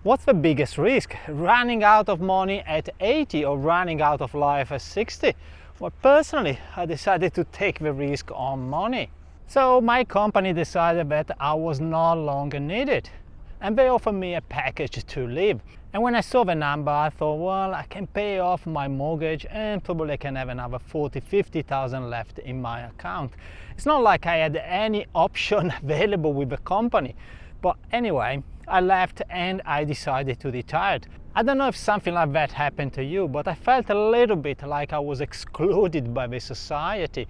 What's the biggest risk? Running out of money at 80 or running out of life at 60? Well, personally, I decided to take the risk on money. So my company decided that I was no longer needed, and they offered me a package to live. And when I saw the number, I thought, well, I can pay off my mortgage and probably I can have another 40,000-50,000 left in my account. It's not like I had any option available with the company. But anyway, I left and I decided to retire. I don't know if something like that happened to you, but I felt a little bit like I was excluded by the society.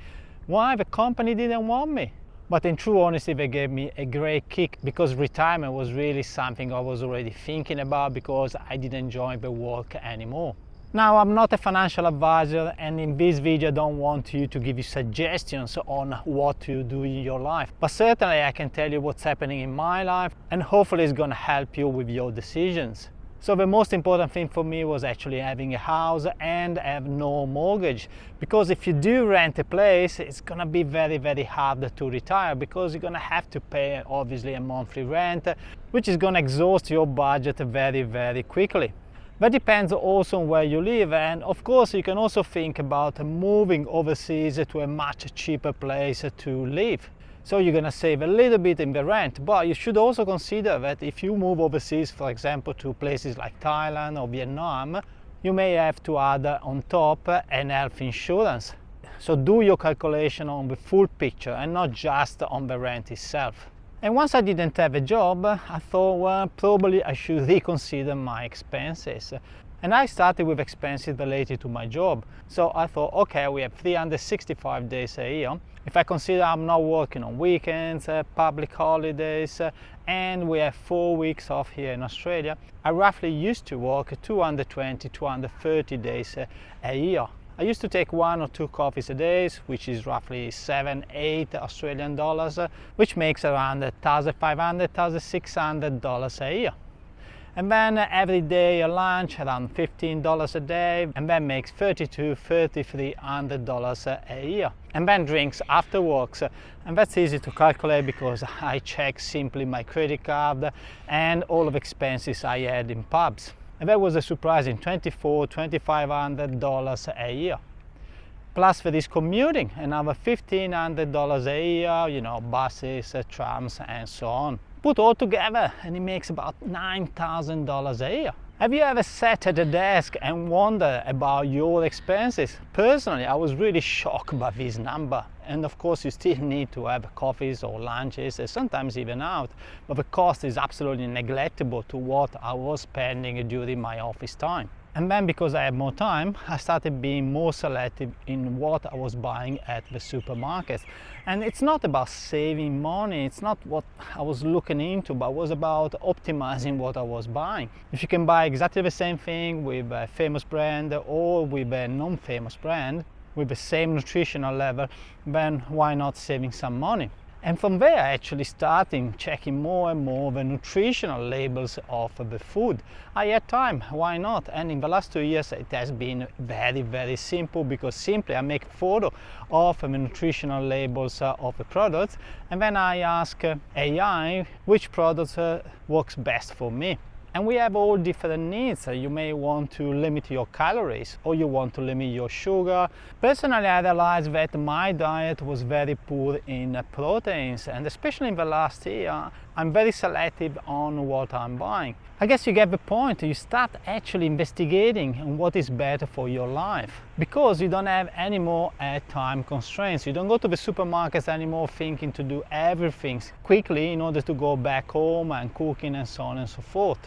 Why? The company didn't want me. But in true honesty, they gave me a great kick, because retirement was really something I was already thinking about, because I didn't enjoy the work anymore. Now, I'm not a financial advisor, and in this video I don't want you to give you suggestions on what to do in your life. But certainly I can tell you what's happening in my life, and hopefully it's going to help you with your decisions. So the most important thing for me was actually having a house and have no mortgage, because if you do rent a place, it's going to be very, very hard to retire, because you're going to have to pay obviously a monthly rent, which is going to exhaust your budget very, very quickly. That depends also on where you live, and of course you can also think about moving overseas to a much cheaper place to live. So you're going to save a little bit in the rent, but you should also consider that if you move overseas, for example, to places like Thailand or Vietnam, you may have to add on top an health insurance. So do your calculation on the full picture and not just on the rent itself. And once I didn't have a job, I thought, well, probably I should reconsider my expenses. And I started with expenses related to my job. So I thought, okay, we have 365 days a year. If I consider I'm not working on weekends, public holidays, and we have 4 weeks off here in Australia, I roughly used to work 220, 230 days a year. I used to take 1 or 2 coffees a day, which is roughly 7-8 Australian dollars, which makes around $1,500, $1,600 a year. And then every day a lunch around $15 a day, and that makes $3,200-$3,300 a year. And then drinks after works, and that's easy to calculate because I check simply my credit card and all of expenses I had in pubs. And that was a surprising $2,400-$2,500 a year. Plus there is commuting, another $1,500 a year, you know, buses, trams and so on. Put all together and it makes about $9,000 a year. Have you ever sat at a desk and wondered about your expenses? Personally, I was really shocked by this number. And of course, you still need to have coffees or lunches, sometimes even out, but the cost is absolutely neglectable to what I was spending during my office time. And then because I had more time, I started being more selective in what I was buying at the supermarkets. And it's not about saving money, it's not what I was looking into, but it was about optimizing what I was buying. If you can buy exactly the same thing with a famous brand or with a non-famous brand, with the same nutritional level, then why not saving some money? And from there, I actually started checking more and more the nutritional labels of the food. I had time, why not? And in the last 2 years, it has been very, very simple, because simply I make a photo of the nutritional labels of the products, and then I ask AI which products works best for me. And we have all different needs. You may want to limit your calories, or you want to limit your sugar. Personally, I realized that my diet was very poor in proteins, and especially in the last year, I'm very selective on what I'm buying. I guess you get the point. You start actually investigating on what is better for your life, because you don't have any more time constraints. You don't go to the supermarkets anymore thinking to do everything quickly in order to go back home and cooking and so on and so forth.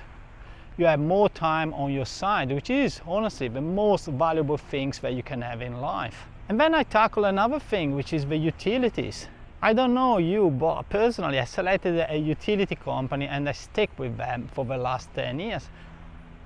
You have more time on your side, which is honestly the most valuable things that you can have in life. And then I tackle another thing, which is the utilities. I don't know you, but personally I selected a utility company and I stick with them for the last 10 years.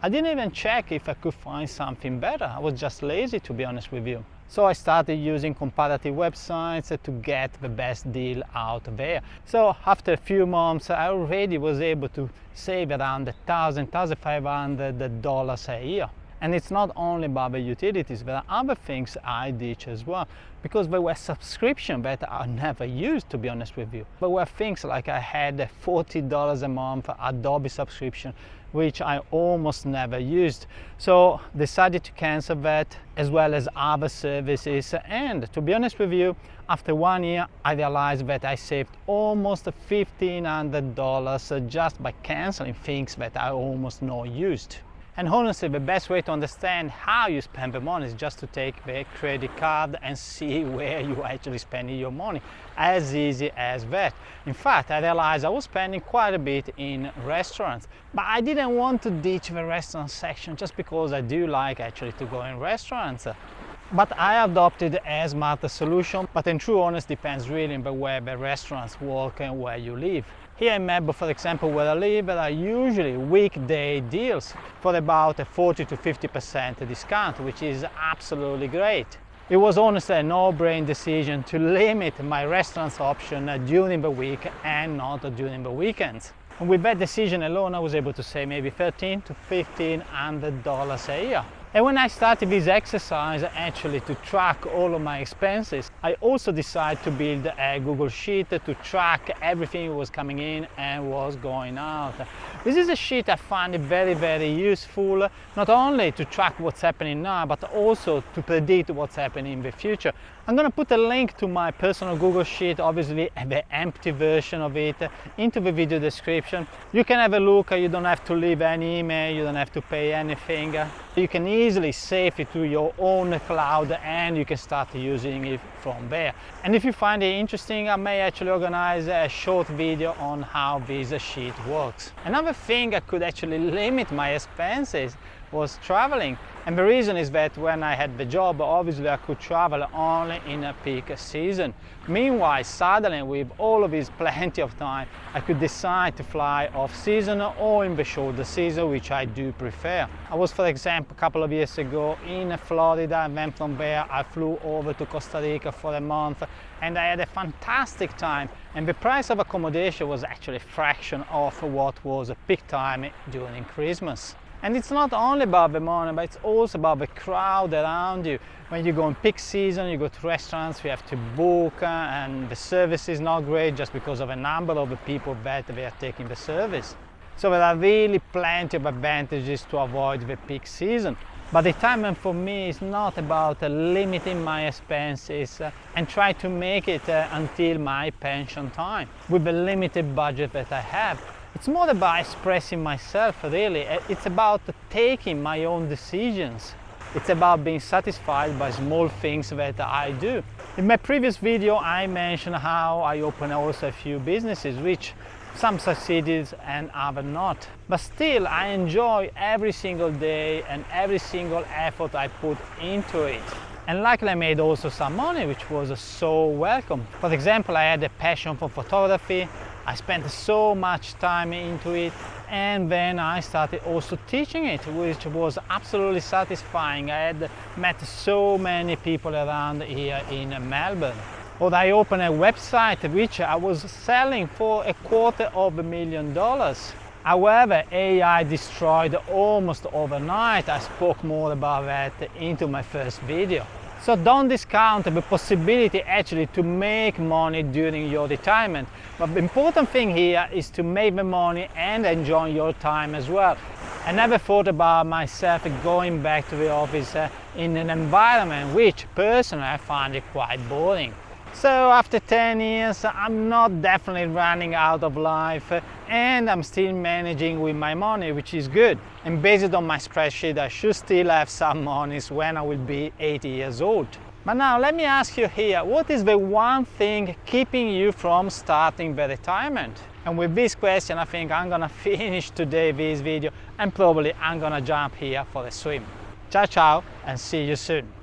I didn't even check if I could find something better. I was just lazy, to be honest with you. So I started using comparative websites to get the best deal out there. So after a few months, I already was able to save around $1,000, $1,500 a year. And it's not only about the utilities, there are other things I ditch as well, because there were subscriptions that I never used, to be honest with you. There were things like I had a $40 a month Adobe subscription, which I almost never used. So decided to cancel that, as well as other services. And to be honest with you, after 1 year, I realized that I saved almost $1,500 just by canceling things that I almost not used. And honestly, the best way to understand how you spend the money is just to take the credit card and see where you actually spending your money. As easy as that. In fact, I realized I was spending quite a bit in restaurants, but I didn't want to ditch the restaurant section just because I do like actually to go in restaurants. But I adopted a smarter solution, but in true honesty depends really on where the restaurants work and where you live. Here in Melbourne, for example, where I live, there are usually weekday deals for about a 40 to 50% discount, which is absolutely great. It was honestly a no-brainer decision to limit my restaurants option during the week and not during the weekends. And with that decision alone, I was able to save maybe $1,300 to $1,500 a year. And when I started this exercise actually to track all of my expenses, I also decided to build a Google Sheet to track everything that was coming in and was going out. This is a sheet I find it very, very useful, not only to track what's happening now, but also to predict what's happening in the future. I'm going to put a link to my personal Google Sheet, obviously the empty version of it, into the video description. You can have a look, you don't have to leave any email, you don't have to pay anything. You can easily save it to your own cloud and you can start using it from there. And if you find it interesting, I may actually organize a short video on how this sheet works. Another thing I could actually limit my expenses was traveling. And the reason is that when I had the job, obviously I could travel only in a peak season. Meanwhile, suddenly with all of this plenty of time, I could decide to fly off season or in the shoulder season, which I do prefer. I was, for example, a couple of years ago in Florida, and then from there I flew over to Costa Rica for a month, and I had a fantastic time. And the price of accommodation was actually a fraction of what was a peak time during Christmas. And it's not only about the money, but it's also about the crowd around you. When you go in peak season, you go to restaurants, you have to book, and the service is not great just because of a number of the people that they are taking the service. So there are really plenty of advantages to avoid the peak season. But retirement for me is not about limiting my expenses and try to make it until my pension time with the limited budget that I have. It's more about expressing myself, really. It's about taking my own decisions. It's about being satisfied by small things that I do. In my previous video, I mentioned how I opened also a few businesses, which some succeeded and others not. But still, I enjoy every single day and every single effort I put into it. And luckily I made also some money, which was so welcome. For example, I had a passion for photography. I spent so much time into it, and then I started also teaching it, which was absolutely satisfying. I had met so many people around here in Melbourne. Or I opened a website which I was selling for $250,000. However, AI destroyed almost overnight. I spoke more about that into my first video. So don't discount the possibility actually to make money during your retirement. But the important thing here is to make the money and enjoy your time as well. I never thought about myself going back to the office in an environment which personally I find it quite boring. So after 10 years, I'm not definitely running out of life, and I'm still managing with my money, which is good. And based on my spreadsheet, I should still have some monies when I will be 80 years old. But now let me ask you here, what is the one thing keeping you from starting the retirement? And with this question, I think I'm gonna finish today this video, and probably I'm gonna jump here for a swim. Ciao, ciao, and see you soon.